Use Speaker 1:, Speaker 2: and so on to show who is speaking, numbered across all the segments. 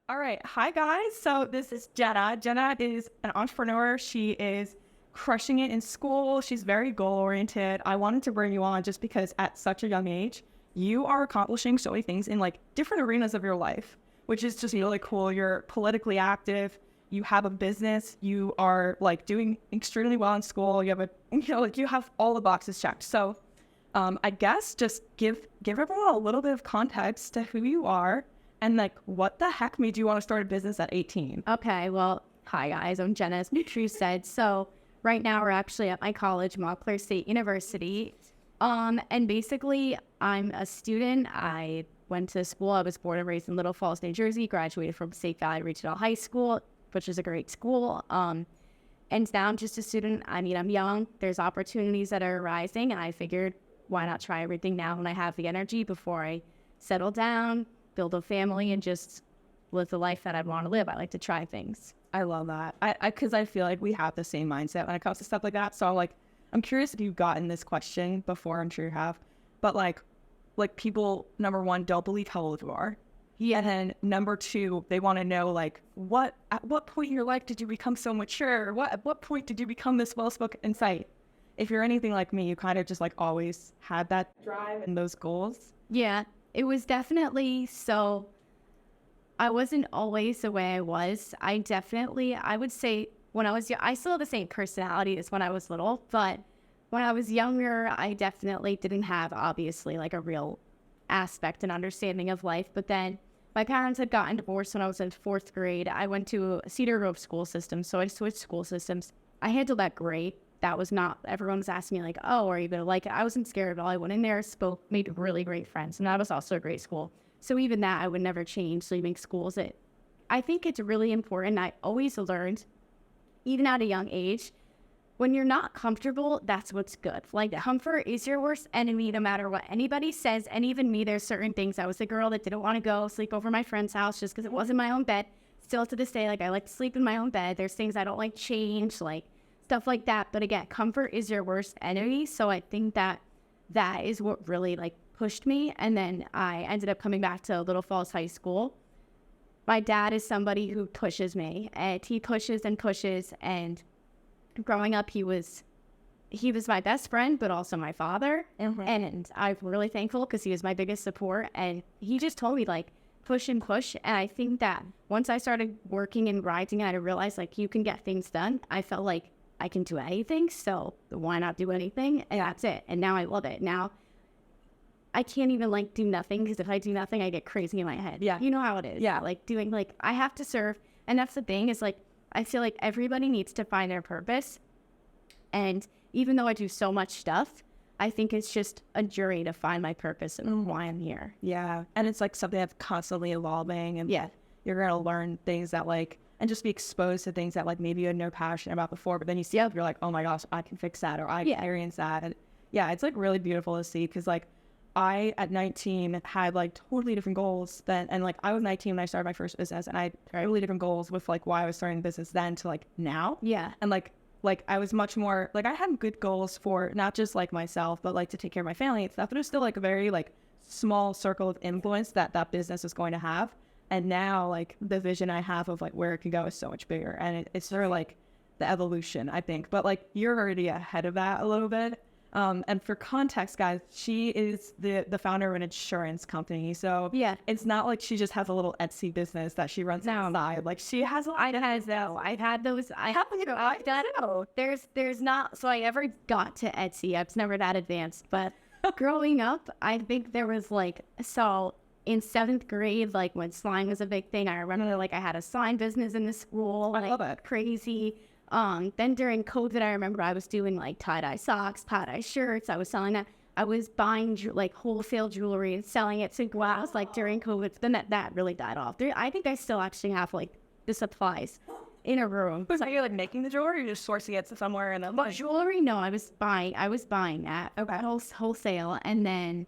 Speaker 1: All right. Hi, guys. So this is Jenna. Jenna is an entrepreneur. She is crushing it in school. She's very goal-oriented. I wanted to bring you on just because at such a young age, you are accomplishing so many things in like different arenas of your life, which is just really cool. You're politically active. You have a business. You are like doing extremely well in school. You have you have all the boxes checked. So I guess just give everyone a little bit of context to who you are and like what the heck made you want to start a business at 18?
Speaker 2: Okay, well, hi guys, I'm Jenna, as True said. So right now we're actually at my college, Montclair State University. And basically I'm a student. I went to school. I was born and raised in Little Falls, New Jersey, graduated from State Valley Regional High School, which is a great school. And now I'm just a student. I mean, I'm young. There's opportunities that are arising, and I figured why not try everything now when I have the energy before I settle down, build a family, and just live the life that I'd want to live. I like to try things.
Speaker 1: I love that. Because I feel like we have the same mindset when it comes to stuff like that. So I'm curious if you've gotten this question before. I'm sure you have. But like people, number one, don't believe how old you are. Yeah. And then number two, they want to know at what point in your life did you become so mature? At what point did you become this well-spoken insight? If you're anything like me, you kind of just like always had that drive and those goals.
Speaker 2: Yeah, it was definitely so. I wasn't always the way I was. I would say when I was young, I still have the same personality as when I was little, but when I was younger, I definitely didn't have obviously like a real aspect and understanding of life. But then my parents had gotten divorced when I was in 4th grade. I went to a Cedar Grove school system, so I switched school systems. I handled that great. That was not, everyone was asking me like, oh, are you going to like it? I wasn't scared at all. I went in there, spoke, made really great friends. And that was also a great school. So even that, I would never change leaving schools. I think it's really important. I always learned, even at a young age, when you're not comfortable, that's what's good. Like comfort is your worst enemy, no matter what anybody says. And even me, there's certain things. I was the girl that didn't want to go sleep over my friend's house just because it wasn't my own bed. Still to this day, like I like to sleep in my own bed. There's things I don't like change, like stuff like that. But again, comfort is your worst enemy. So I think that is what really like pushed me. And then I ended up coming back to Little Falls High School. My dad is somebody who pushes me, and he pushes and pushes. And growing up, he was my best friend, but also my father. Mm-hmm. And I'm really thankful because he was my biggest support. And he just told me like, push and push. And I think that once I started working and grinding, I realized like you can get things done. I felt like I can do anything, so why not do anything? And that's it. And now I love it. Now I can't even like do nothing, because if I do nothing, I get crazy in my head. Yeah. You know how it is. Yeah. Like doing like, I have to serve. And that's the thing is like, I feel like everybody needs to find their purpose. And even though I do so much stuff, I think it's just a journey to find my purpose and why I'm here.
Speaker 1: Yeah. And it's like something that's constantly evolving, and yeah, you're going to learn things that like, and just be exposed to things that like maybe you had no passion about before, but then you see it, you're like, oh my gosh, I can fix that, or I experience that. And yeah, it's like really beautiful to see, because like I at 19 had like totally different goals then, and like I was 19 when I started my first business, and I had totally different goals with like why I was starting the business then to like now. Yeah. And like I was much more like, I had good goals for not just like myself, but like to take care of my family and stuff, but it was still like a very like small circle of influence that business is going to have. And now, like, the vision I have of, like, where it could go is so much bigger. And it's sort of, like, the evolution, I think. But, like, you're already ahead of that a little bit. And for context, guys, she is the founder of an insurance company. So, yeah, it's not like she just has a little Etsy business that she runs outside. Like, she has a lot.
Speaker 2: I've had those. I've done it. There's not, so I ever got to Etsy. I was never that advanced. But growing up, I think there was, like, so in 7th grade, like when slime was a big thing, I remember like I had a sign business in the school.
Speaker 1: I love it.
Speaker 2: Crazy. Then during COVID, I remember I was doing like tie-dye socks, tie-dye shirts. I was selling that. I was buying like wholesale jewelry and selling it to glass like during COVID. Then that really died off. I think I still actually have like the supplies in a room.
Speaker 1: So you're like making the jewelry, or you're just sourcing it somewhere in the
Speaker 2: like jewelry? No, I was buying that. Okay. Wholesale, and then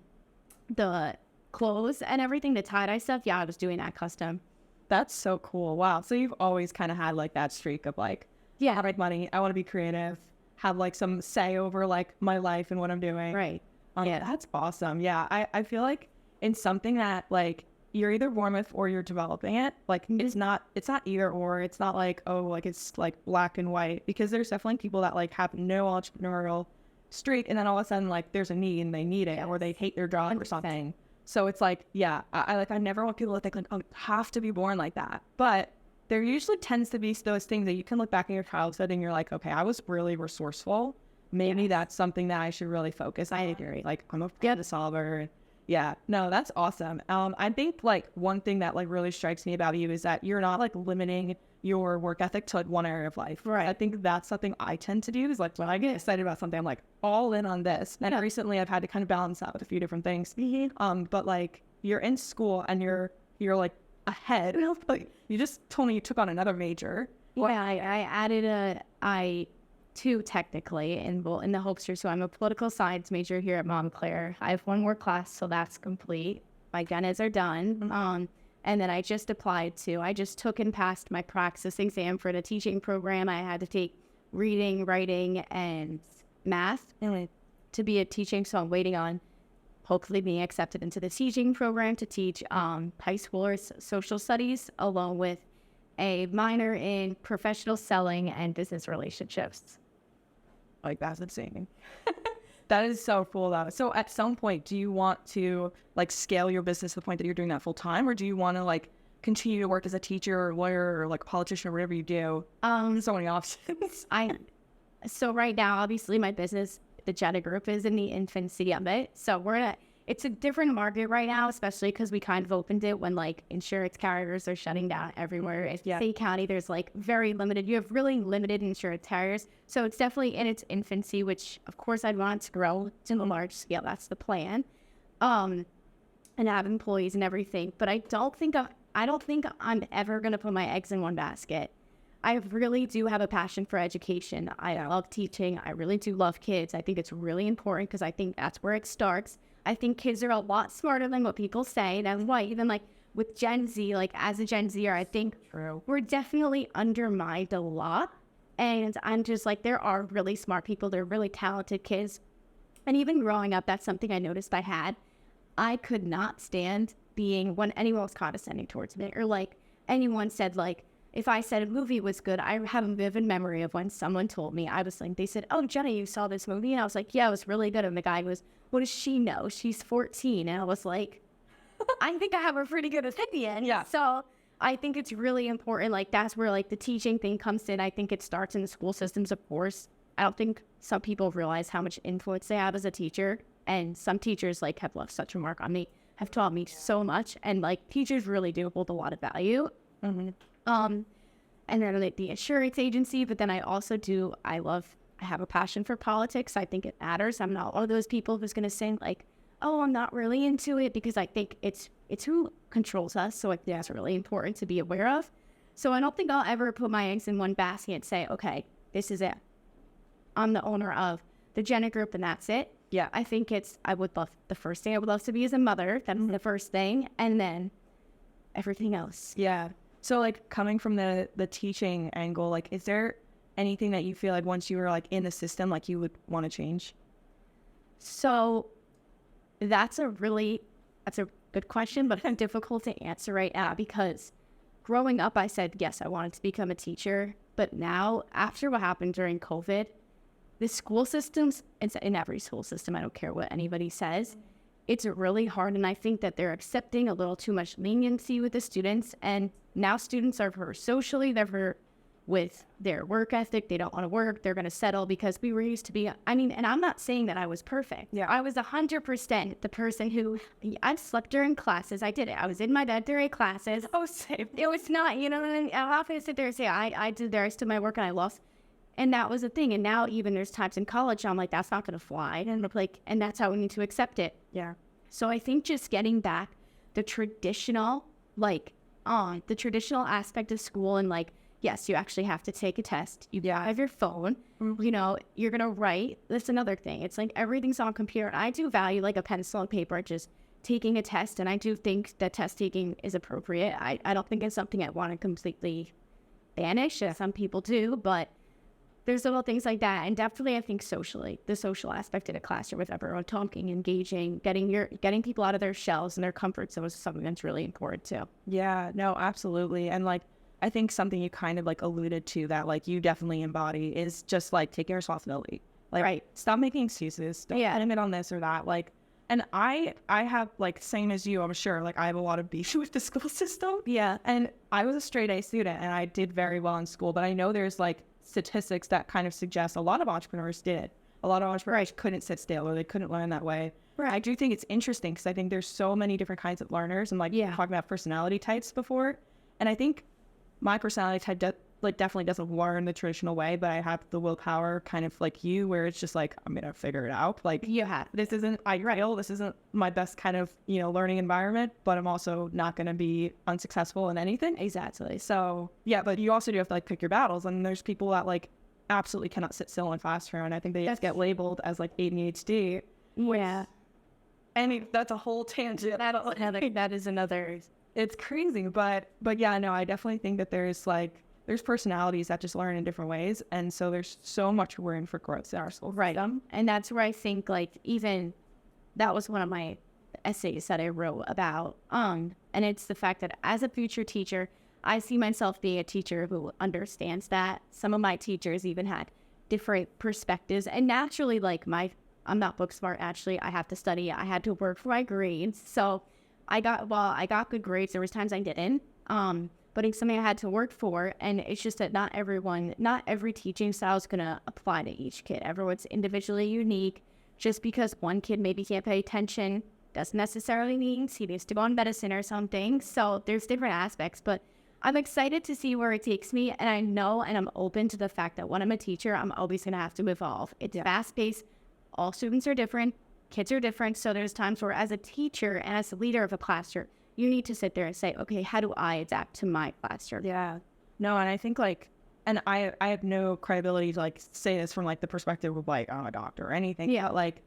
Speaker 2: the clothes and everything, the tie-dye stuff, I was doing that custom.
Speaker 1: That's so cool. Wow. So you've always kind of had like that streak of like, I make money, I want to be creative, have like some say over like my life and what I'm doing.
Speaker 2: Right.
Speaker 1: Yeah, that's awesome. Yeah, I feel like in something that like you're either born with or you're developing it. Like it's not either or. It's not like, oh, like it's like black and white, because there's definitely people that like have no entrepreneurial streak, and then all of a sudden like there's a need and they need it, or they hate their job or something. So it's like, yeah, I never want people to think like, oh, you have to be born like that. But there usually tends to be those things that you can look back in your childhood and you're like, okay, I was really resourceful. Maybe that's something that I should really focus on. I agree. Like I'm a problem solver. Yeah, no, that's awesome. I think like one thing that like really strikes me about you is that you're not like limiting your work ethic to like one area of life. Right. I think that's something I tend to do, is like when I get excited about something, I'm like all in on this. And recently I've had to kind of balance that with a few different things. But like you're in school and you're like ahead. Like you just told me you took on another major.
Speaker 2: Yeah, I added two technically in the hopes here. So I'm a political science major here at Montclair. I have one more class, so that's complete. My Jennas are done. And then I just took and passed my praxis exam for the teaching program. I had to take reading, writing, and math to be a teaching. So I'm waiting on hopefully being accepted into the teaching program to teach high schoolers social studies, along with a minor in professional selling and business relationships.
Speaker 1: Like, that's insane. That is so cool, though. So at some point, do you want to like scale your business to the point that you're doing that full time, or do you want to like continue to work as a teacher or lawyer or like a politician or whatever you do? So many options.
Speaker 2: So right now, obviously my business, the Jenna Group, is in the infancy of it. So it's a different market right now, especially because we kind of opened it when like insurance carriers are shutting down everywhere. In State County, there's like you have really limited insurance carriers. So it's definitely in its infancy, which of course I'd want to grow to a large scale. That's the plan. And have employees and everything. But I don't think I'm ever going to put my eggs in one basket. I really do have a passion for education. I love teaching. I really do love kids. I think it's really important because I think that's where it starts. I think kids are a lot smarter than what people say. That's why even like with Gen Z, like as a Gen Zer, I think we're definitely undermined a lot. And I'm just like, there are really smart people. They're really talented kids. And even growing up, that's something I noticed I had. I could not stand being when anyone was condescending towards me, or like anyone said like, if I said a movie was good, I have a vivid memory of when someone told me, they said, oh, Jenna, you saw this movie? And I was like, yeah, it was really good. And the guy goes, what does she know? She's 14. And I was like, I think I have a pretty good opinion. Yeah. So I think it's really important. Like that's where like the teaching thing comes in. I think it starts in the school systems, of course. I don't think some people realize how much influence they have as a teacher. And some teachers like have left such a mark on me, have taught me so much. And like teachers really do hold a lot of value. And then like the insurance agency, but then I also I have a passion for politics. I think it matters. I'm not one of those people who's going to say like, oh, I'm not really into it, because I think it's who controls us. So like, that's really important to be aware of. So I don't think I'll ever put my eggs in one basket and say, okay, this is it. I'm the owner of the Jenna Group and that's it. Yeah. I think the first thing I would love to be is a mother. That's the first thing. And then everything else.
Speaker 1: Yeah. So like coming from the teaching angle, like is there anything that you feel like once you were like in the system, like you would want to change?
Speaker 2: So that's a good question, but difficult to answer right now, because growing up, I said, yes, I wanted to become a teacher. But now, after what happened during COVID, the school systems, it's in every school system, I don't care what anybody says, it's really hard. And I think that they're accepting a little too much leniency with the students. And now students are socially, they're with their work ethic. They don't want to work. They're going to settle, because we were used to be, and I'm not saying that I was perfect. Yeah. I was 100% the person who, I slept during classes. I did it. I was in my bed during classes. Oh, same. It was not, I'm not going to sit there and say, I did there. I stood my work and I lost. And that was the thing. And now even there's times in college, I'm like, that's not going to fly. And and that's how we need to accept it. Yeah. So I think just getting back the traditional, the traditional aspect of school, and like, yes, you actually have to take a test. You have your phone, you're going to write. That's another thing. It's like everything's on computer. And I do value like a pencil and paper, just taking a test. And I do think that test taking is appropriate. I don't think it's something I want to completely banish, as some people do, but there's little things like that. And definitely, I think socially, the social aspect in a classroom with everyone talking, engaging, getting people out of their shells and their comfort zone is something that's really important too.
Speaker 1: Yeah, no, absolutely. And like, I think something you kind of like alluded to that like you definitely embody is just like taking responsibility. Like,
Speaker 2: Right.
Speaker 1: stop making excuses. Don't blame it on this or that. Like, and I have like, same as you, I'm sure, like I have a lot of beef with the school system.
Speaker 2: Yeah.
Speaker 1: And I was a straight A student and I did very well in school, but I know there's like statistics that kind of suggest a lot of entrepreneurs did. A lot of entrepreneurs couldn't sit still or they couldn't learn that way.
Speaker 2: Right.
Speaker 1: I do think it's interesting because I think there's so many different kinds of learners and like talking about personality types before. And I think my personality type definitely doesn't learn the traditional way, but I have the willpower kind of like you where it's just like, I'm going to figure it out. Like this isn't ideal. This isn't my best kind of, learning environment, but I'm also not going to be unsuccessful in anything.
Speaker 2: Exactly.
Speaker 1: So yeah, but you also do have to like pick your battles. And there's people that like absolutely cannot sit still in classroom. And I think they just get labeled as like ADHD.
Speaker 2: Yeah.
Speaker 1: And that's a whole tangent.
Speaker 2: That is another.
Speaker 1: It's crazy. But yeah, no, I definitely think that there's personalities that just learn in different ways. And so there's so much room for growth in our school.
Speaker 2: Right. And that's where I think like even that was one of my essays that I wrote about. And it's the fact that as a future teacher, I see myself being a teacher who understands that. Some of my teachers even had different perspectives. And naturally, like I'm not book smart, actually. I have to study. I had to work for my grades. So I got good grades. There was times I didn't. But it's something I had to work for. And it's just that not every teaching style is going to apply to each kid. Everyone's individually unique. Just because one kid maybe can't pay attention doesn't necessarily mean he needs to go on medicine or something. So there's different aspects. But I'm excited to see where it takes me. And I know and I'm open to the fact that when I'm a teacher, I'm always going to have to evolve. It's fast-paced. All students are different. Kids are different. So there's times where as a teacher and as a leader of a classroom, you need to sit there and say, okay, how do I adapt to my classroom?
Speaker 1: Yeah. No, and I think and I have no credibility to like say this from like the perspective of like, I'm a doctor or anything. Yeah. But like,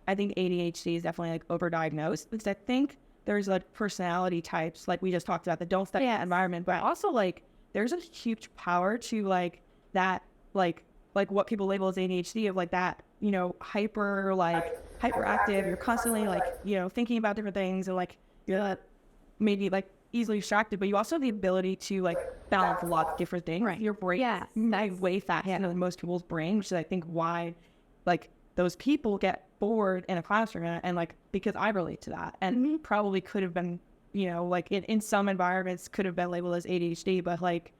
Speaker 1: I think ADHD is definitely like overdiagnosed because I think there's like personality types, like we just talked about, that don't study that environment, but also like there's a huge power to like that, like what people label as ADHD of like that, hyperactive. You're constantly like, thinking about different things and like you're maybe like easily distracted, but you also have the ability to like balance a lot of different things. Right. Your brain is way faster than most people's brain, which is I think why like those people get bored in a classroom and like because I relate to that and probably could have been, like in some environments could have been labeled as ADHD, but like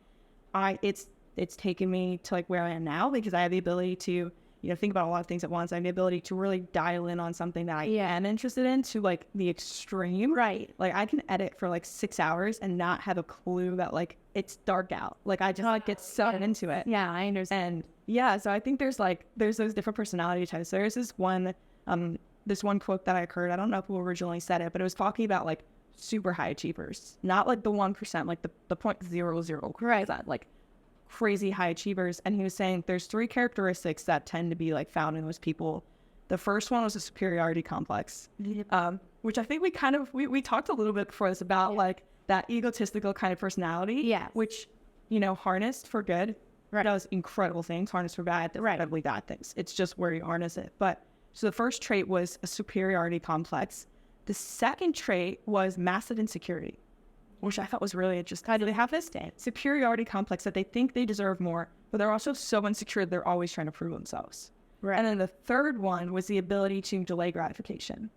Speaker 1: it's taken me to like where I am now because I have the ability to think about a lot of things at once. I have the ability to really dial in on something that I am interested in to like the extreme. Right. Like I can edit for like 6 hours and not have a clue that like it's dark out. Like I just like get sucked into it.
Speaker 2: Yeah, I understand.
Speaker 1: And yeah, so I think there's those different personality types. There's this one quote that I heard. I don't know who originally said it, but it was talking about like super high achievers, not like the 1%, like the 0.00%, like crazy high achievers. And he was saying there's 3 characteristics that tend to be like found in those people. The first one was a superiority complex, which I think we talked a little bit before this about like that egotistical kind of personality, which, harnessed for good does incredible things, harnessed for bad, incredibly bad things. It's just where you harness it. But so the first trait was a superiority complex. The second trait was massive insecurity, which I thought was really interesting. They have this superiority complex that they think they deserve more, but they're also so insecure they're always trying to prove themselves. Right. And then the third one was the ability to delay gratification.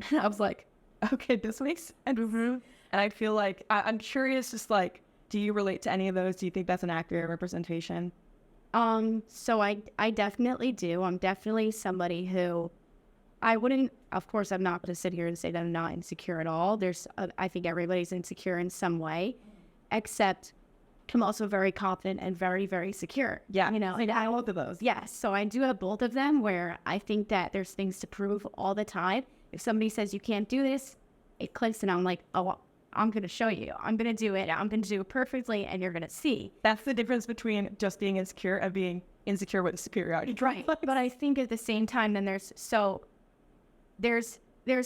Speaker 1: And I was like, okay, this makes sense. And I feel like, I'm curious, just like, do you relate to any of those? Do you think that's an accurate representation?
Speaker 2: So I definitely do. I'm definitely somebody who of course, I'm not going to sit here and say that I'm not insecure at all. I think everybody's insecure in some way, except I'm also very confident and very, very secure. Yeah.
Speaker 1: And I have both of those.
Speaker 2: Yes. So I do have both of them where I think that there's things to prove all the time. If somebody says you can't do this, it clicks and I'm like, oh, I'm going to show you. I'm going to do it. I'm going to do it perfectly and you're going to see.
Speaker 1: That's the difference between just being insecure and being insecure with superiority.
Speaker 2: Right. But I think at the same time, then there's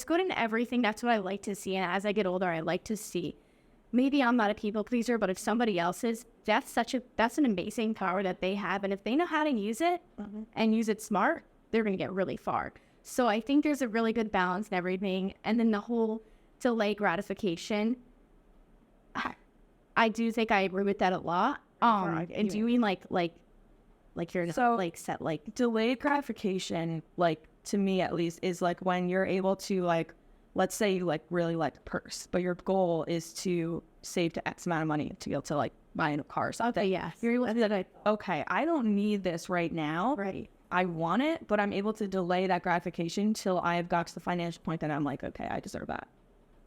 Speaker 2: good in everything. That's what I like to see. And as I get older, I like to see maybe I'm not a people pleaser, but if somebody else is, that's an amazing power that they have. And if they know how to use it and use it smart, they're going to get really far. So I think there's a really good balance in everything. And then the whole delay gratification, I do think I agree with that a lot. And do you mean like you're
Speaker 1: So,
Speaker 2: like set like
Speaker 1: delayed gratification, like to me at least, is like when you're able to, like, let's say you like really like a purse, but your goal is to save to X amount of money to be able to like buy a car or something.
Speaker 2: okay, yes,
Speaker 1: You're able to be like, okay, I don't need this right now.
Speaker 2: right,
Speaker 1: I want it, but I'm able to delay that gratification till I have got to the financial point that I'm like, okay, I deserve that.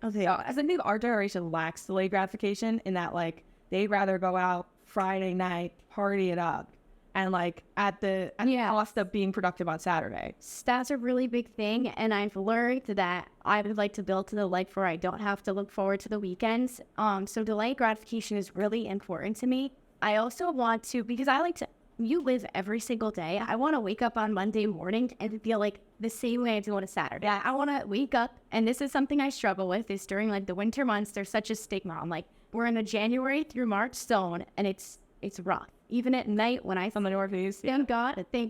Speaker 1: Okay, as I think our generation lacks delayed gratification in that, like, they'd rather go out Friday night, party it up, and like at the cost of being productive on Saturday.
Speaker 2: that's a really big thing. And I've learned that I would like to build to the life where I don't have to look forward to the weekends. So delayed gratification is really important to me. I also want to, because I like to, you live every single day. I want to wake up on Monday morning and feel like the same way I do on a Saturday. I want to wake up, and this is something I struggle with, is during like the winter months, there's such a stigma. I'm like, we're in a January through March zone, and it's rough. Even at night when I'm the Northeast, thank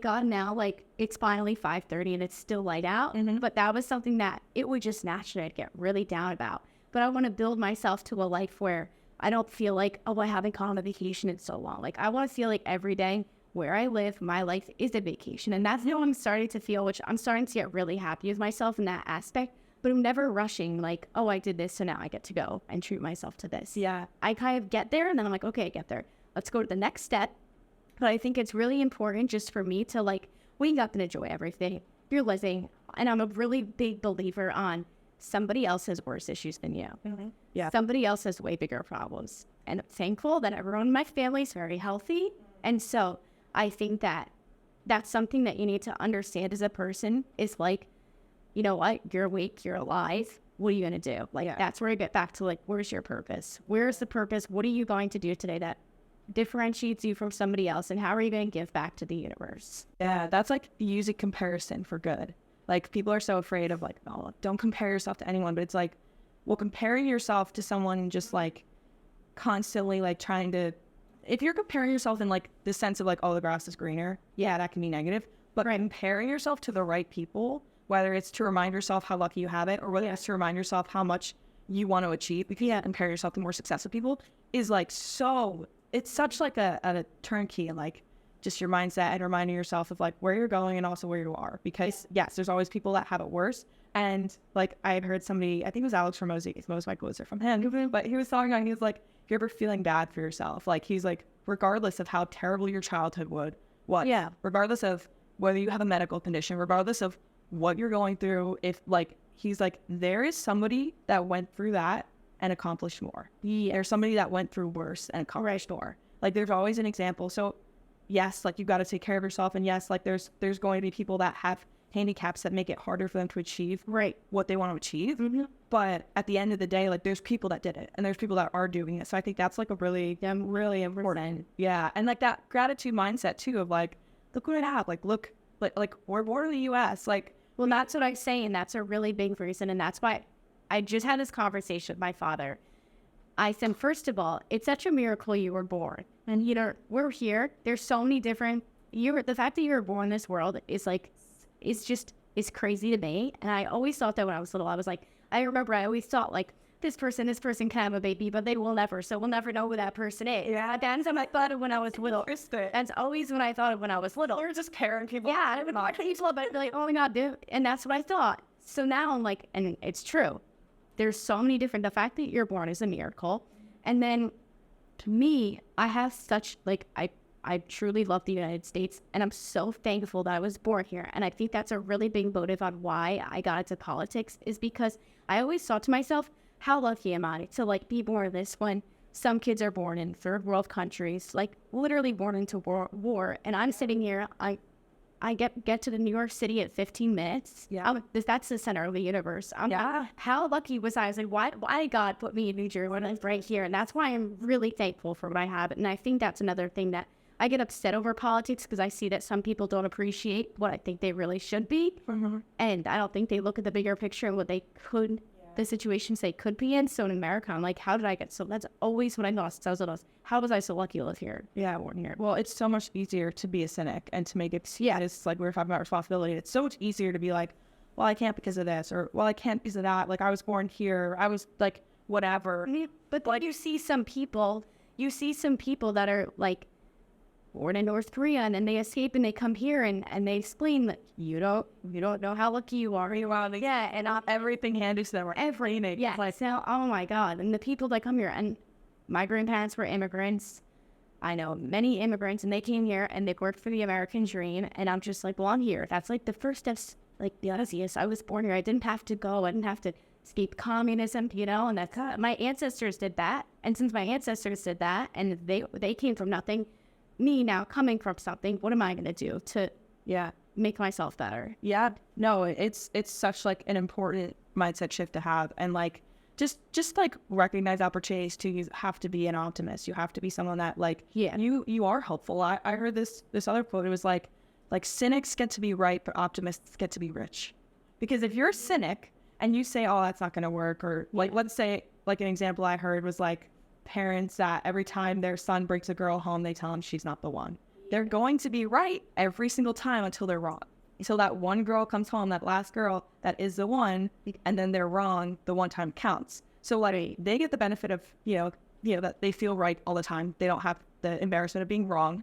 Speaker 2: God now, like, it's finally 5:30 and it's still light out. But that was something that it would just naturally I'd get really down about. But I want to build myself to a life where I don't feel like, oh, I haven't gone on a vacation in so long. Like, I want to feel like every day where I live, my life is a vacation. And that's how I'm starting to feel, which I'm starting to get really happy with myself in that aspect. But I'm never rushing, like, oh, I did this, so now I get to go and treat myself to this.
Speaker 1: Yeah.
Speaker 2: I kind of get there, and then I'm like, okay, I get there. Let's go to the next step. But I think it's really important just for me to, like, wake up and enjoy everything. You're living. And I'm a really big believer on somebody else has worse issues than you.
Speaker 1: Yeah.
Speaker 2: Somebody else has way bigger problems. And I'm thankful that everyone in my family is very healthy. And so I think that that's something that you need to understand as a person is like, you know what? You're awake, you're alive. What are you going to do? Like, that's where I get back to, like, where's your purpose? Where's the purpose? What are you going to do today that differentiates you from somebody else? And how are you going to give back to the universe?
Speaker 1: Yeah, that's like using comparison for good. Like, people are so afraid of, like, oh, don't compare yourself to anyone. But it's like, well, comparing yourself to someone just, like, constantly, like, trying to, if you're comparing yourself in, like, the sense of, like, oh, the grass is greener, yeah, that can be negative. But comparing yourself to the right people, whether it's to remind yourself how lucky you have it, or whether it's to remind yourself how much you want to achieve, because you compare yourself to more successful people, is, like, so, it's such, like, a turnkey, and, like, just your mindset and reminding yourself of, like, where you're going and also where you are. Because, yes, there's always people that have it worse. And, like, I had heard somebody, I think it was Alex Ramosi, most of my quotes are from him, but he was talking on, he was like, if you're ever feeling bad for yourself, like, he's like, regardless of how terrible your childhood was, regardless of whether you have a medical condition, regardless of what you're going through, if, like, he's like, there is somebody that went through that and accomplished more. There's somebody that went through worse and accomplished more. Like, there's always an example. So, yes, like, you've got to take care of yourself. And yes, like, there's going to be people that have handicaps that make it harder for them to achieve what they want to achieve. But at the end of the day, like, there's people that did it and there's people that are doing it. So I think that's, like, a really, really important. Yeah. And, like, that gratitude mindset too of, like, look what I have. Like, look, like we're born in the U.S. Like,
Speaker 2: well, that's what I say. And that's a really big reason. And that's why I just had this conversation with my father. I said, first of all, it's such a miracle you were born. And, you know, we're here. There's so many different, the fact that you were born in this world is, like, it's crazy to me. And I always thought that when I was little, I remember I always thought, like, this person can have a baby, but they will never. So we'll never know who that person is. Yeah. That's what I thought of when I was little. That's always when I thought of when I was little.
Speaker 1: We're just caring people.
Speaker 2: Yeah. I would watch people, but like, oh my God, dude. And that's what I thought. So now I'm like, and it's true. There's so many different, the fact that you're born is a miracle. And then to me, I have such, like, I truly love the United States, and I'm so thankful that I was born here. And I think that's a really big motive on why I got into politics, is because I always thought to myself, how lucky am I to, like, be born in this when some kids are born in third world countries, like, literally born into war. And I'm sitting here, I get to the New York City at 15 minutes. Yeah. That's the center of the universe. How lucky was I? I was like, why God put me in New Jersey when I'm right here? And that's why I'm really thankful for what I have. And I think that's another thing that I get upset over politics, because I see that some people don't appreciate what I think they really should be. And I don't think they look at the bigger picture and what they could the situations they could be in. So in America, I'm like, how did I get so? That's always what I thought since I was little. How was I so lucky to live here?
Speaker 1: Yeah, born here. Well, it's so much easier to be a cynic and to make it. Yeah, it's like we were talking about responsibility. It's so much easier to be like, well, I can't because of this, or well, I can't because of that. Like I was born here. I was like whatever.
Speaker 2: But like you see some people that are like born in North Korea and then they escape and they come here and they explain that you don't know how lucky you are.
Speaker 1: Yeah, and everything handed to them.
Speaker 2: Everything. Yeah. Like, so, oh my God. And the people that come here, and my grandparents were immigrants. I know many immigrants, and they came here and they worked for the American dream. And I'm just like, well, I'm here. That's like the first steps, like the easiest. I was born here. I didn't have to go. I didn't have to escape communism, and that's my ancestors did that. And since my ancestors did that and they came from nothing, me now coming from something, what am I going to do to make myself better?
Speaker 1: Yeah, no, it's such like an important mindset shift to have, and like just like recognize opportunities too. You have to be an optimist. You have to be someone that like you are helpful. I heard this other quote. It was like cynics get to be right, but optimists get to be rich. Because if you're a cynic and you say, oh, that's not going to work, or like let's say like an example I heard was like parents that every time their son brings a girl home, they tell him she's not the one. They're going to be right every single time until they're wrong. Until that one girl comes home, that last girl that is the one, and then they're wrong, the one time counts. So like they get the benefit of, that they feel right all the time. They don't have the embarrassment of being wrong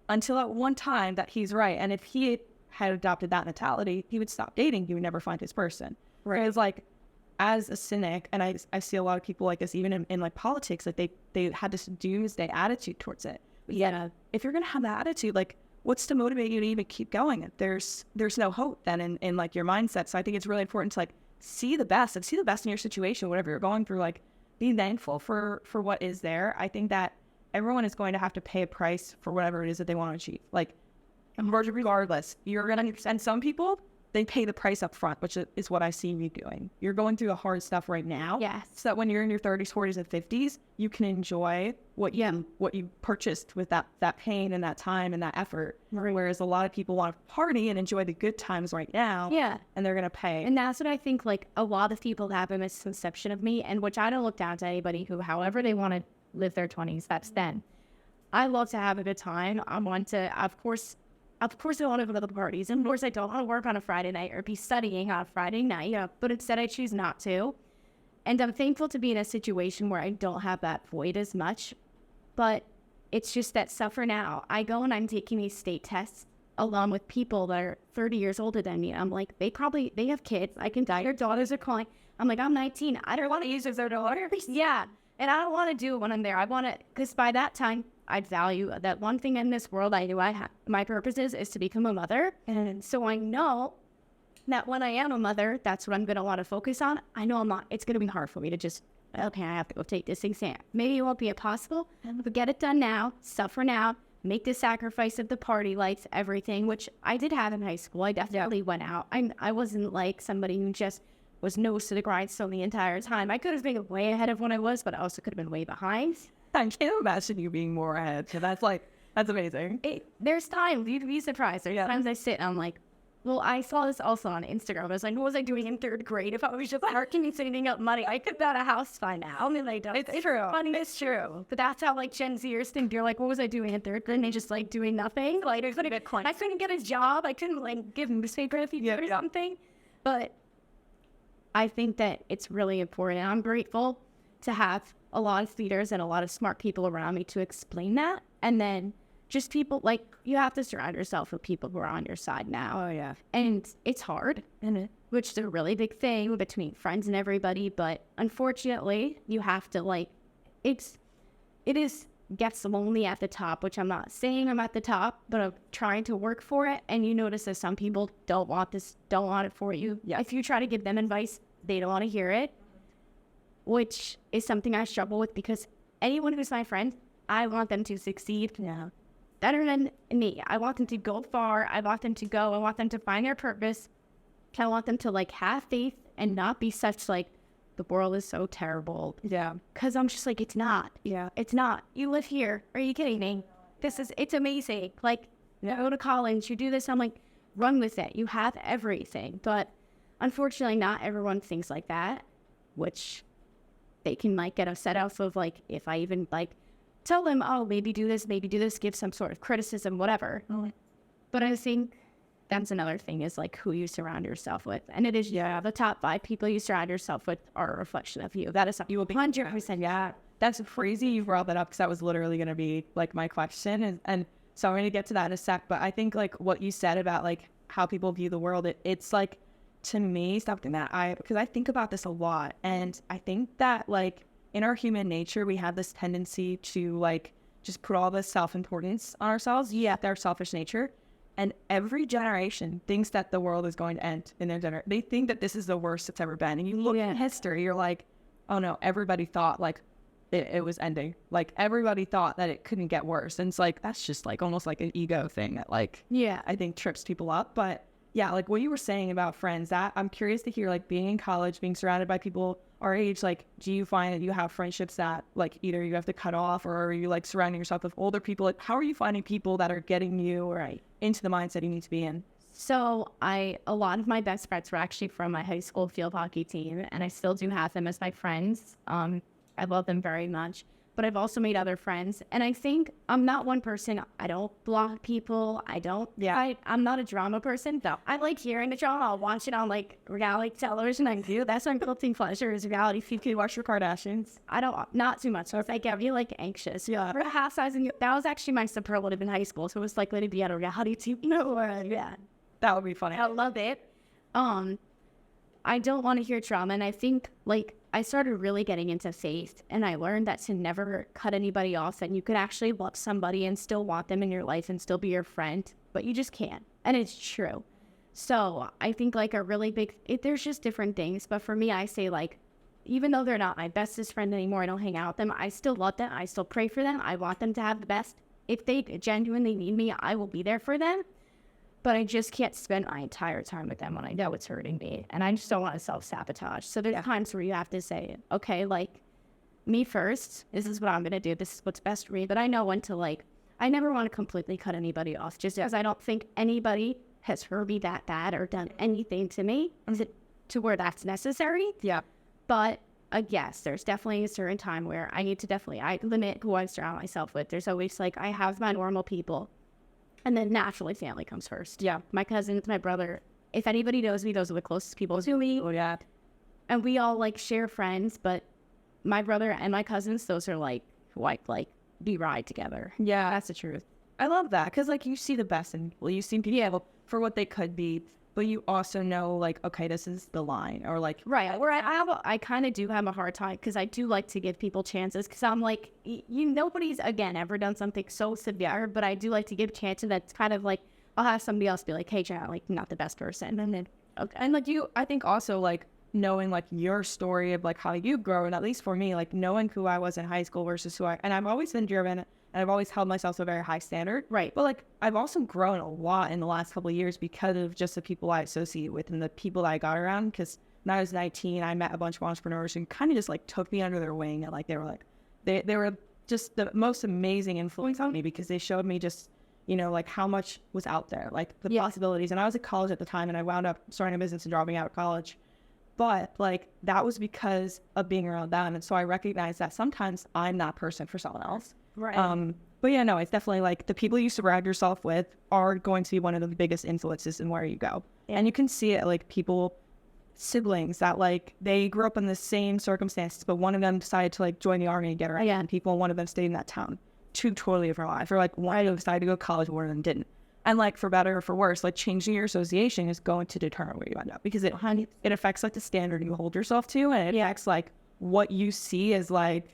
Speaker 1: until at one time that he's right. And if he had adopted that mentality, he would stop dating. He would never find his person. Right. It's like, as a cynic, and I see a lot of people like this even in like politics, like they had this doomsday attitude towards it. But if you're gonna have that attitude, like what's to motivate you to even keep going? There's no hope then in like your mindset. So I think it's really important to like see the best in your situation, whatever you're going through. Like be thankful for what is there. I think that everyone is going to have to pay a price for whatever it is that they want to achieve. Like regardless, you're gonna, and some people, they pay the price up front, which is what I see you doing. You're going through the hard stuff right now.
Speaker 2: Yes.
Speaker 1: So that when you're in your 30s, 40s, and 50s, you can enjoy what you purchased with that pain and that time and that effort. Right. Whereas a lot of people want to party and enjoy the good times right now. Yeah. And they're going to pay.
Speaker 2: And that's what I think, like, a lot of people have a misconception of me, and which I don't look down to anybody who, however they want to live their 20s, that's them. I love to have a good time. I want to, of course, I want to go to the parties. And of course, I don't want to work on a Friday night or be studying on a Friday night, but instead I choose not to. And I'm thankful to be in a situation where I don't have that void as much. But it's just that suffer now. I go and I'm taking these state tests along with people that are 30 years older than me. I'm like, they have kids. I can die. Their daughters are calling. I'm like, I'm 19. I don't want to use their daughters. Yeah. And I don't want to do it when I'm there. I want to, because by that time, I'd value that one thing in this world I knew I had. My purpose is to become a mother. And so I know that when I am a mother, that's what I'm going to want to focus on. I know it's going to be hard for me to just, okay, I have to go take this exam. Maybe it won't be possible, but get it done now, suffer now, make the sacrifice of the party life, everything, which I did have in high school. I definitely went out. I wasn't like somebody who just was nose to the grindstone the entire time. I could have been way ahead of when I was, but I also could have been way behind.
Speaker 1: I can't imagine you being more ahead. So that's amazing.
Speaker 2: There's times you'd be surprised. There's times I sit and I'm like, well, I saw this also on Instagram. I was like, what was I doing in third grade? If I was just working and saving up money, I could buy a house by now. I mean, like, it's true. Funny, it's true. But that's how like Gen Zers think. They're like, what was I doing in third grade? And they just like doing nothing. Like I couldn't get a job. I couldn't like give newspaper if you or something. But I think that it's really important. I'm grateful to have a lot of leaders and a lot of smart people around me to explain that. And then just people, like, you have to surround yourself with people who are on your side now.
Speaker 1: Oh, yeah.
Speaker 2: And it's hard, which is a really big thing between friends and everybody. But unfortunately, you have to, like, it gets lonely at the top, which I'm not saying I'm at the top, but I'm trying to work for it. And you notice that some people don't want it for you. Yeah. If you try to give them advice, they don't want to hear it, which is something I struggle with, because anyone who's my friend, I want them to succeed better than me. I want them to go far. I want them to find their purpose. I want them to like have faith and not be such like, the world is so terrible. Yeah. Because I'm just like, it's not. Yeah. It's not. You live here. Are you kidding me? It's amazing. Like, you go to college, you do this. I'm like, run with it. You have everything. But unfortunately, not everyone thinks like that. which they can like get upset off of, like if I even like tell them, oh, maybe do this, give some sort of criticism, whatever. But I think that's another thing is like who you surround yourself with. And it is, the top 5 people you surround yourself with are a reflection of you. That is
Speaker 1: You will be
Speaker 2: 100%.
Speaker 1: Yeah, that's crazy you brought that up because that was literally going to be like my question. And so I'm going to get to that in a sec. But I think like what you said about like how people view the world, it's like to me something that because I think about this a lot. And I think that like in our human nature, we have this tendency to like just put all this self-importance on ourselves. Yeah, their selfish nature. And every generation thinks that the world is going to end in their generation. They think that this is the worst it's ever been. And you look at history, you're like, oh no, everybody thought like it was ending. Like everybody thought that it couldn't get worse. And it's like, that's just like almost like an ego thing that like, I think trips people up. But yeah, like what you were saying about friends, that I'm curious to hear, like being in college, being surrounded by people our age, like do you find that you have friendships that like either you have to cut off or are you like surrounding yourself with older people? Like how are you finding people that are getting you into the mindset you need to be in?
Speaker 2: So a lot of my best friends were actually from my high school field hockey team, and I still do have them as my friends. I love them very much, but I've also made other friends. And I think I'm not one person. I don't block people. I'm not a drama person. No. I like hearing the drama. I'll watch it on like reality television. I do. That's my guilty pleasure is reality. If you can watch your Kardashians. Not too much. So if I get really like anxious. Yeah. For half size, and that was actually my superlative in high school. So it was like, let it be at a reality TV.
Speaker 1: That would be funny.
Speaker 2: I love it. I don't want to hear trauma. And I think like I started really getting into faith, and I learned that to never cut anybody off, and you could actually love somebody and still want them in your life and still be your friend, but you just can't. And it's true. So I think like a really big, there's just different things. But for me, I say like, even though they're not my bestest friend anymore, I don't hang out with them. I still love them. I still pray for them. I want them to have the best. If they genuinely need me, I will be there for them. But I just can't spend my entire time with them when I know it's hurting me. And I just don't want to self-sabotage. So there's times where you have to say, okay, like, me first. This is what I'm going to do. This is what's best for me. But I know when to, like, I never want to completely cut anybody off. Just because I don't think anybody has hurt me that bad or done anything to me to where that's necessary. Yeah. But, yes, there's definitely a certain time where I need to I limit who I surround myself with. There's always, like, I have my normal people. And then naturally family comes first. Yeah. My cousins, my brother. If anybody knows me, those are the closest people to me. Oh, yeah. And we all like share friends, but my brother and my cousins, those are like we ride together.
Speaker 1: Yeah, that's the truth. I love that because like you see the best in people. You see people for what they could be, but you also know like, okay, this is the line or like.
Speaker 2: Right. Where I kind of do have a hard time because I do like to give people chances because I'm like, nobody's, again, ever done something so severe, but I do like to give chances that's kind of like, I'll have somebody else be like, hey, Jenna, like not the best person. And then,
Speaker 1: okay. And like I think also like knowing like your story of like how you grow, and at least for me, like knowing who I was in high school versus and I've always been driven. And I've always held myself to a very high standard. Right. But like, I've also grown a lot in the last couple of years because of just the people I associate with and the people that I got around. Because when I was 19, I met a bunch of entrepreneurs who kind of just like took me under their wing. And like, they were just the most amazing influence on me because they showed me just, like how much was out there, like the possibilities. And I was at college at the time and I wound up starting a business and dropping out of college. But like, that was because of being around them. And so I recognized that sometimes I'm that person for someone else. Right. But yeah, no, it's definitely like the people you surround yourself with are going to be one of the biggest influences in where you go. And you can see it like siblings that like they grew up in the same circumstances, but one of them decided to like join the army and get around. And people, one of them stayed in that town. Two totally different lives. Or like one of them decided to go to college, one of them didn't. And like for better or for worse, like changing your association is going to determine where you end up because it affects like the standard you hold yourself to, and it affects like what you see as like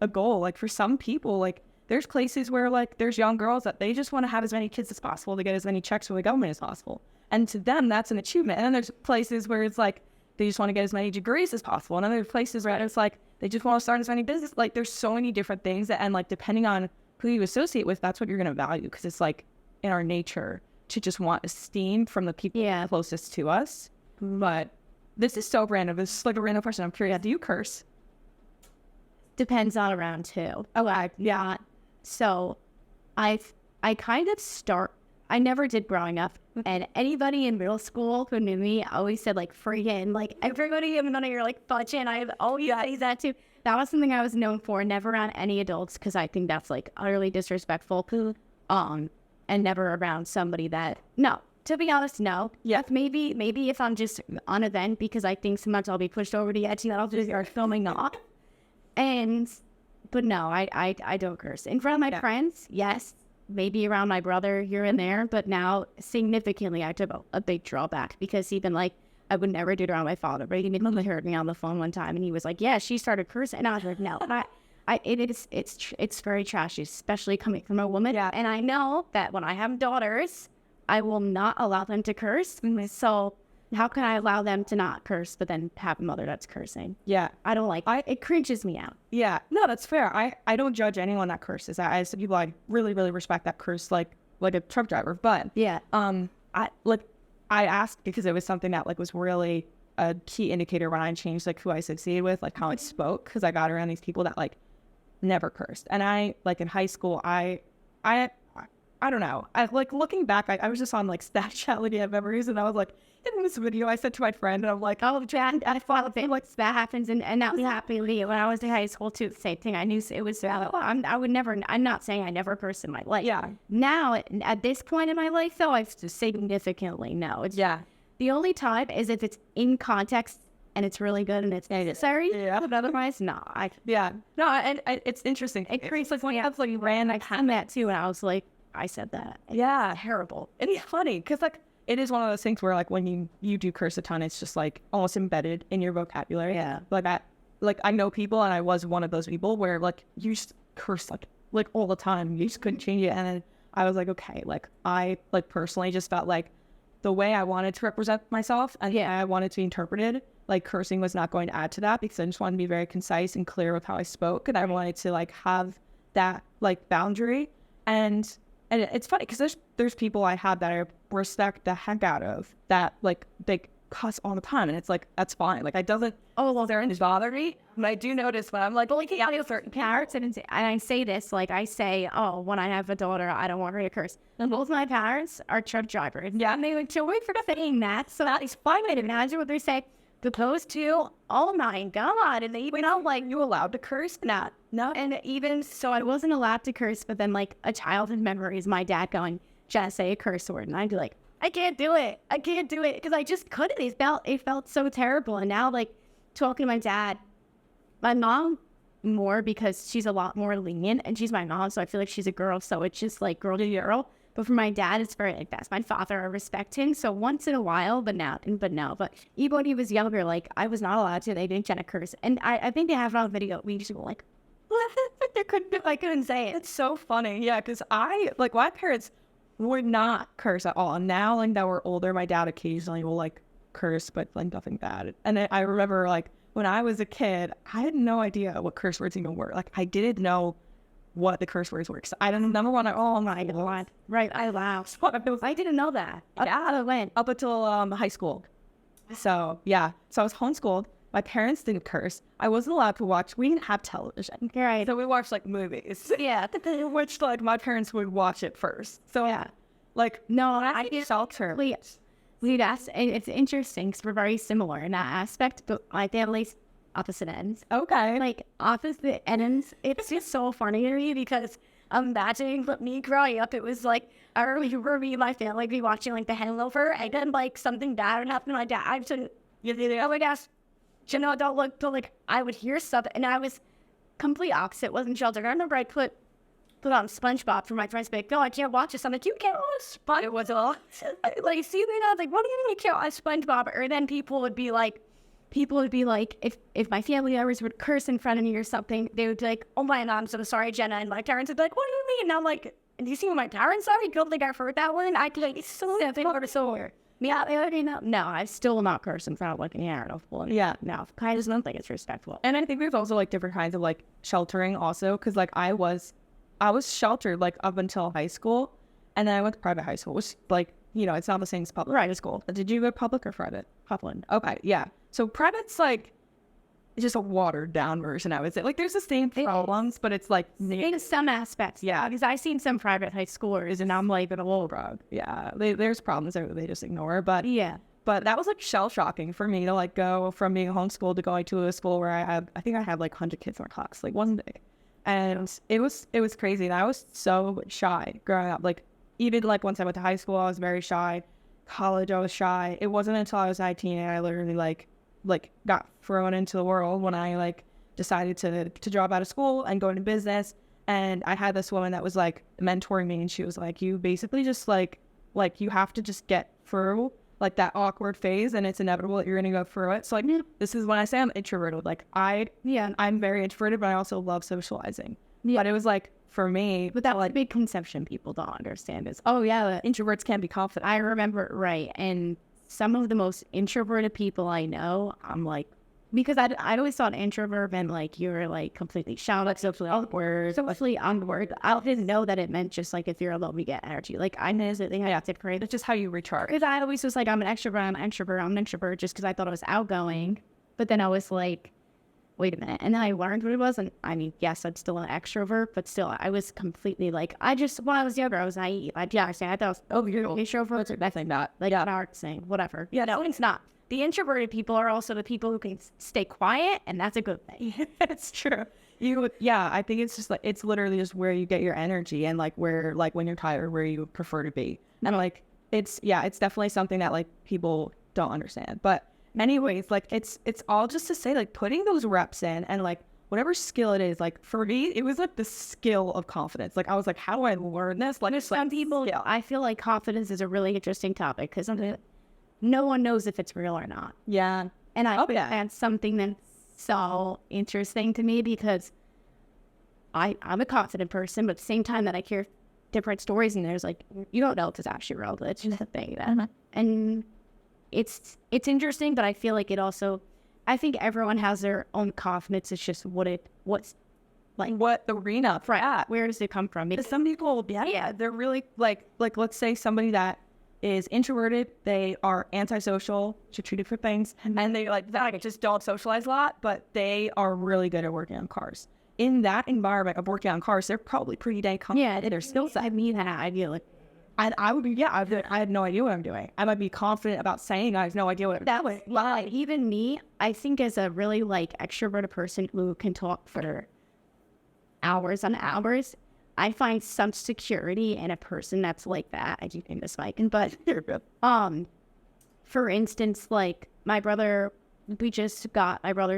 Speaker 1: a goal. Like for some people, like there's places where like there's young girls that they just want to have as many kids as possible to get as many checks from the government as possible. And to them, that's an achievement. And then there's places where it's like they just want to get as many degrees as possible. And then there's places where it's like they just want to start as many business. Like there's so many different things and like depending on who you associate with, that's what you're going to value because it's like in our nature to just want esteem from the people closest to us. But this is so random. This is like a random question. I'm curious. Do you curse?
Speaker 2: Depends on around too.
Speaker 1: Oh,
Speaker 2: So I kind of I never did growing up. And anybody in middle school who knew me always said, like, freaking, like, everybody, even though you're, like, budget, I have always said that, too. That was something I was known for, never around any adults, because I think that's, like, utterly disrespectful. And never around somebody that, no. To be honest, no.
Speaker 1: Yeah.
Speaker 2: Maybe if I'm just on an event, because I think sometimes I'll be pushed over the edge and I'll just start filming off. But no, I don't curse. In front of my friends, yes. Maybe around my brother here and there, but now significantly I took a big drawback, because even like I would never do it around my father. But he heard me on the phone one time and he was like, "Yeah, she started cursing," and I was like, "No." It's very trashy, especially coming from a woman.
Speaker 1: Yeah.
Speaker 2: And I know that when I have daughters, I will not allow them to curse. So how can I allow them to not curse, but then have a mother that's cursing?
Speaker 1: Yeah.
Speaker 2: I don't like it. Cringes me out.
Speaker 1: Yeah. No, that's fair. I don't judge anyone that curses. I some people I really, really respect that curse like a truck driver. But
Speaker 2: yeah.
Speaker 1: I asked because it was something that like was really a key indicator when I changed like who I associated with, like how I spoke, because I got around these people that like never cursed. And I like in high school, I don't know. I like looking back, I was just on like Snapchat looking at memories, and I was like, in this video I sent to my friend, and I'm like,
Speaker 2: "Oh, Jan, I thought like that happens," and that was happening to me when I was in high school too. Same thing. I knew it was. I would never. I'm not saying I never cursed in my life.
Speaker 1: Yeah.
Speaker 2: Now at this point in my life, though, I've significantly no. It's the only time is if it's in context and it's really good and it's necessary.
Speaker 1: Yeah.
Speaker 2: But otherwise, no.
Speaker 1: No, and it's interesting.
Speaker 2: It creates like when you have like ran. I had that too, and I was like, I said that.
Speaker 1: Yeah.
Speaker 2: Terrible.
Speaker 1: And it's funny because like it is one of those things where like when you do curse a ton, it's just like almost embedded in your vocabulary.
Speaker 2: Yeah.
Speaker 1: Like I know people, and I was one of those people where like you just curse like all the time. You just couldn't change it. And then I was like, okay, like I like personally just felt like the way I wanted to represent myself and I wanted to be interpreted, like cursing was not going to add to that, because I just wanted to be very concise and clear with how I spoke, and I wanted to like have that like boundary. And it's funny because there's people I have that I respect the heck out of that like they cuss all the time, and it's like that's fine. Like I doesn't they're in bother me, but I do notice when I'm like, well,
Speaker 2: I have certain parents, and I say this like I say, oh, when I have a daughter, I don't want her to curse. And both my parents are truck drivers. Yeah, and they would chill me for saying that. So that's fine. I imagine what they say. Opposed to, oh my God, and they even like,
Speaker 1: you allowed to curse?
Speaker 2: No. And even so, I wasn't allowed to curse, but then like a childhood memory is my dad going, "Just say a curse word," and I'd be like, I can't do it, because I just couldn't. It felt so terrible. And now like talking to my dad, my mom more, because she's a lot more lenient, and she's my mom, so I feel like she's a girl, so it's just like girl to girl. But for my dad, it's very like that's my father. I respect him. So once in a while, but no. But even when he was younger, like I was not allowed to. They didn't Jenna curse, and I think they have it on video. We just were like, I couldn't say it.
Speaker 1: It's so funny, yeah. Because my parents would not curse at all. And now, like that we're older, my dad occasionally will like curse, but like nothing bad. And I remember like when I was a kid, I had no idea what curse words even were. Like I didn't know what the curse words were. So I don't number one. Oh my God!
Speaker 2: Right, I laughed. I didn't know that.
Speaker 1: Yeah, went up until high school. So yeah, so I was homeschooled. My parents didn't curse. I wasn't allowed to watch. We didn't have television.
Speaker 2: Right.
Speaker 1: So we watched like movies. Yeah, which like my parents would watch it first. So
Speaker 2: yeah,
Speaker 1: like
Speaker 2: no, I did shelter. It's interesting because we're very similar in that aspect, but my family's opposite ends.
Speaker 1: Okay.
Speaker 2: Like opposite ends. It's just so funny to me because imagining me growing up, it was like I remember me and my family be watching like The Hangover, and then like something bad would happen to my dad. I would ask, Jenna, don't look. But like I would hear stuff, and I was complete opposite. Wasn't sheltered. I remember I put on SpongeBob for my friends. Like, no, I can't watch this. I'm like, you can't watch SpongeBob. It was all like, see, I was like, what do you mean you can't watch SpongeBob? Or then people would be like, if my family members would curse in front of me or something, they would be like, oh my God, I'm so sorry, Jenna. And my parents would be like, what do you mean? And I'm like, do you see what my parents are? You don't think I've heard that one? I could like, it's so weird. Yeah, they already know. No, I still will not curse in front of like an adult.
Speaker 1: Yeah,
Speaker 2: no, I just don't think it's respectful.
Speaker 1: And I think there's also like different kinds of like sheltering also, because like I was sheltered like up until high school, and then I went to private high school, which like, you know, it's not the same as public high school. Did you go public or private?
Speaker 2: Public.
Speaker 1: Okay, yeah. So private's like, it's just a watered down version, I would say. Like there's the same problems, but it's like
Speaker 2: in some aspects. Yeah. Because I've seen some private high schoolers and I'm like, oh, bro.
Speaker 1: Yeah. There's problems that they just ignore. But but that was like shell shocking for me to like go from being homeschooled to going to a school where I think I had like 100 kids in my class, like one day. And it was crazy. And I was so shy growing up. Like even like once I went to high school, I was very shy. College, I was shy. It wasn't until I was 19 and I literally like got thrown into the world when I like decided to drop out of school and go into business. And I had this woman that was like mentoring me, and she was like, you basically just like you have to just get through like that awkward phase, and it's inevitable that you're gonna go through it. So like this is when I say I'm introverted. Like I'm very introverted, but I also love socializing. But it was like for me,
Speaker 2: but that like big conception people don't understand is
Speaker 1: introverts can't be confident.
Speaker 2: I remember and some of the most introverted people I know, I'm like, because I always thought introvert meant like you're like completely shy, like socially awkward. I didn't know that it meant just like if you're alone, you get energy. Like I know that they have to create.
Speaker 1: It's just how you recharge.
Speaker 2: Because I always was like, I'm an extrovert, I'm an introvert, just because I thought I was outgoing. But then I was like, wait a minute. And then I learned what it was. And I mean, yes, I'm still an extrovert, but still, I was completely like, when I was younger, I was naive. I thought I was, you're an introvert? Definitely not. Like, not saying, whatever. Yeah, no, it's not. The introverted people are also the people who can stay quiet, and that's a good thing.
Speaker 1: It's true. I think it's just like, it's literally just where you get your energy and like where, like when you're tired, where you prefer to be. And like, it's definitely something that like people don't understand. But anyways, like it's all just to say like putting those reps in and like whatever skill it is, like for me, it was like the skill of confidence. Like I was like, how do I learn this? Like
Speaker 2: some people, I feel like confidence is a really interesting topic because no one knows if it's real or not.
Speaker 1: Yeah.
Speaker 2: And I think that's something that's so interesting to me because I'm a confident person, but at the same time that I hear different stories and there's like, you don't know if it's actually real, but it's just a thing. And it's interesting, but I feel like I think everyone has their own confidence. It's just what's like
Speaker 1: what the arena for at.
Speaker 2: Where does it come from?
Speaker 1: Because some people, they're really like let's say somebody that is introverted, they are antisocial to two different things, and they like that just don't socialize a lot, but they are really good at working on cars. In that environment of working on cars, they're probably pretty dang confident.
Speaker 2: Yeah, they're still. I mean, I feel like.
Speaker 1: I would be, I had no idea what I'm doing. I might be confident about saying I have no idea what I'm doing.
Speaker 2: Like, even me, I think as a really, like, extroverted person who can talk for hours on hours, I find some security in a person that's like that. I do think this mic, but, for instance, like, my brother's,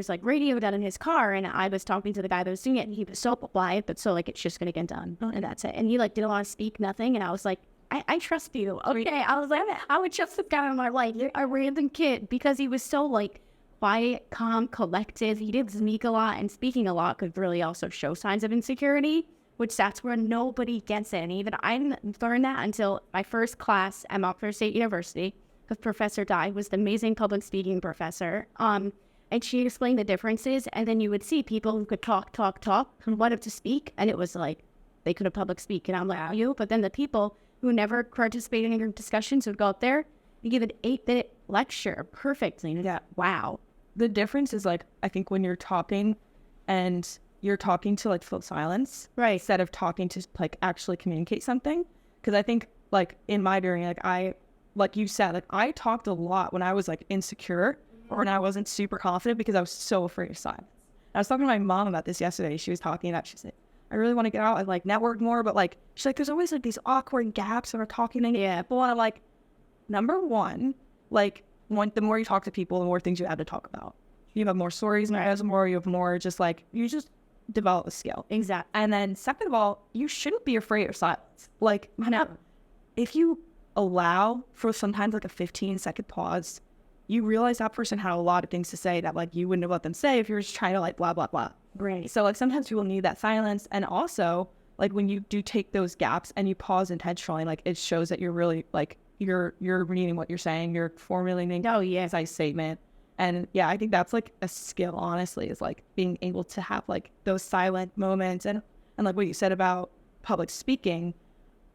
Speaker 2: like, radio done in his car, and I was talking to the guy that was doing it, and he was so quiet, but so, like, it's just gonna get done, and that's it. And he, like, didn't want to speak, nothing, and I was like, I trust you. Okay. I was like, I would trust this guy in my life, a random kid, because he was so like quiet, calm, collected. He didn't speak a lot, and speaking a lot could really also show signs of insecurity, which that's where nobody gets it. And even I didn't learn that until my first class at Montclair State University, because Professor Dye was the amazing public speaking professor. And she explained the differences, and then you would see people who could talk, who wanted to speak, and it was like they couldn't public speak, and I'm like, you? But then the people who never participated in your discussions would go up there and give an 8-minute lecture perfectly. And wow.
Speaker 1: The difference is like, I think when you're talking and you're talking to like fill silence,
Speaker 2: right,
Speaker 1: instead of talking to like actually communicate something. Because I think like in my journey, like you said, like I talked a lot when I was like insecure or when I wasn't super confident because I was so afraid of silence. I was talking to my mom about this yesterday. She was talking about, she said, I really want to get out and like network more, but like she's like, there's always like these awkward gaps when we're talking to people. And I'm like, number one, like the more you talk to people, the more things you have to talk about. You have more stories, you have more just like, you just develop a skill.
Speaker 2: Exactly.
Speaker 1: And then second of all, you shouldn't be afraid of silence. Like, if you allow for sometimes like a 15-second pause, you realize that person had a lot of things to say that like you wouldn't have let them say if you were just trying to like blah, blah, blah.
Speaker 2: Right.
Speaker 1: So like sometimes people need that silence. And also like when you do take those gaps and you pause intentionally, like it shows that you're really like, you're reading what you're saying, you're formulating a concise statement. And I think that's like a skill, honestly, is like being able to have like those silent moments and like what you said about public speaking,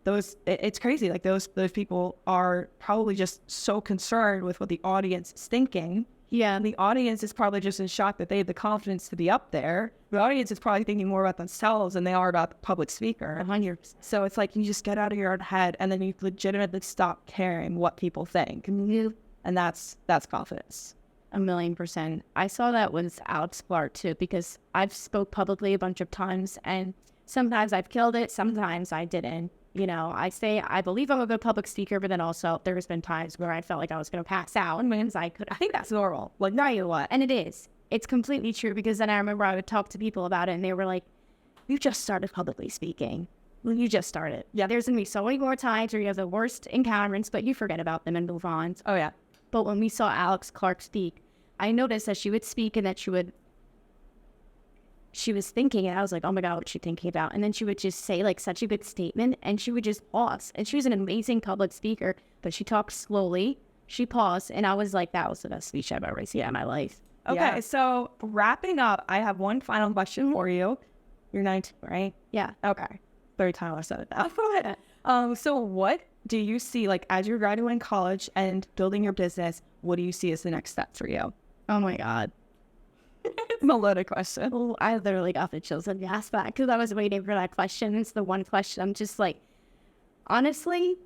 Speaker 1: it's crazy. Like those people are probably just so concerned with what the audience is thinking.
Speaker 2: Yeah.
Speaker 1: And the audience is probably just in shock that they have the confidence to be up there. The audience is probably thinking more about themselves than they are about the public speaker.
Speaker 2: 100%.
Speaker 1: So it's like you just get out of your own head and then you legitimately stop caring what people think. And that's confidence.
Speaker 2: 1,000,000%. I saw that with Alex Clark too, because I've spoke publicly a bunch of times, and sometimes I've killed it, sometimes I didn't. You know, I believe I'm a good public speaker, but then also there's been times where I felt like I was going to pass out, and I think that's normal. Like, no, you what? And it is. It's completely true, because then I remember I would talk to people about it, and they were like, "You just started publicly speaking. Well, you just started. Yeah, there's going to be so many more times where you have the worst encounters, but you forget about them and move on."
Speaker 1: Oh, yeah.
Speaker 2: But when we saw Alex Clark speak, I noticed that she would speak and that she was thinking, and I was like, oh my God, what's she thinking about? And then she would just say like such a good statement, and she would just pause. And she was an amazing public speaker, but she talked slowly. She paused, and I was like, that was the best speech I've ever seen in my life.
Speaker 1: Okay, so wrapping up, I have one final question for you. You're 19, right?
Speaker 2: Yeah.
Speaker 1: Okay. Third time I said it now. So what do you see, like, as you're graduating college and building your business, what do you see as the next step for you?
Speaker 2: Oh my God.
Speaker 1: It's a loaded question.
Speaker 2: Oh, I literally got the chills when you asked that, because I was waiting for that question. It's the one question I'm just like, honestly,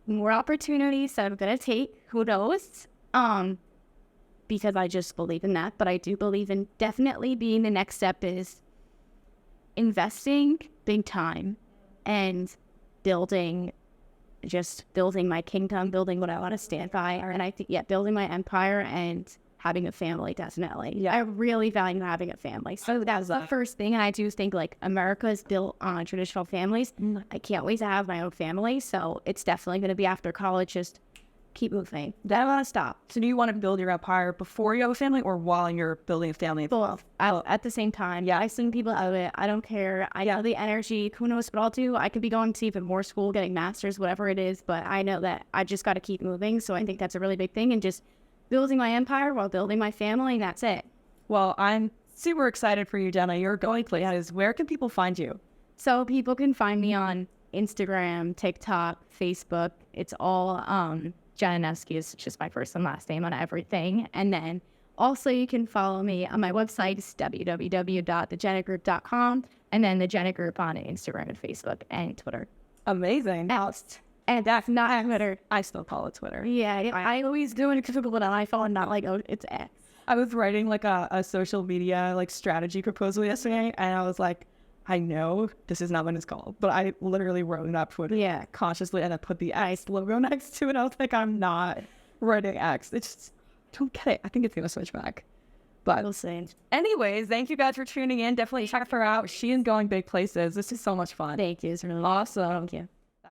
Speaker 2: more opportunities that I'm going to take. Who knows? Because I just believe in that. But I do believe in definitely being the next step is investing big time and building my kingdom, building what I want to stand by. And I think, building my empire and having a family, definitely. Yeah, I really value having a family. So that was the first thing. And I do think like America is built on traditional families. I can't wait to have my own family. So it's definitely going to be after college, just keep moving.
Speaker 1: Don't want to stop. So do you want to build your empire before you have a family or while you're building a family?
Speaker 2: Both. At the same time. Yeah, I seen people out of it. I don't care. I know the energy. Who knows what I'll do? I could be going to even more school, getting masters, whatever it is. But I know that I just got to keep moving. So I think that's a really big thing. And just building my empire while building my family. And that's it.
Speaker 1: Well, I'm super excited for you, Jenna. You're going places. Where can people find you?
Speaker 2: So people can find me on Instagram, TikTok, Facebook. It's all Jenna is just my first and last name on everything. And then also you can follow me on my website, www.thejennagroup.com, and then the Jenna Group on Instagram and Facebook and Twitter.
Speaker 1: Amazing.
Speaker 2: And that's not Twitter.
Speaker 1: I still call it Twitter.
Speaker 2: Yeah, I always do it because with an iPhone, not like, oh, it's X.
Speaker 1: I was writing like a social media like strategy proposal yesterday, and I was like, I know this is not what it's called, but I literally wrote it up consciously, and I put the X logo next to it. I was like, I'm not writing X. It's just, don't get it. I think it's going to switch back. But
Speaker 2: we'll see.
Speaker 1: Anyways, thank you guys for tuning in. Definitely check her out. She is going big places. This is so much fun.
Speaker 2: Thank you. It's really
Speaker 1: awesome.
Speaker 2: Thank you.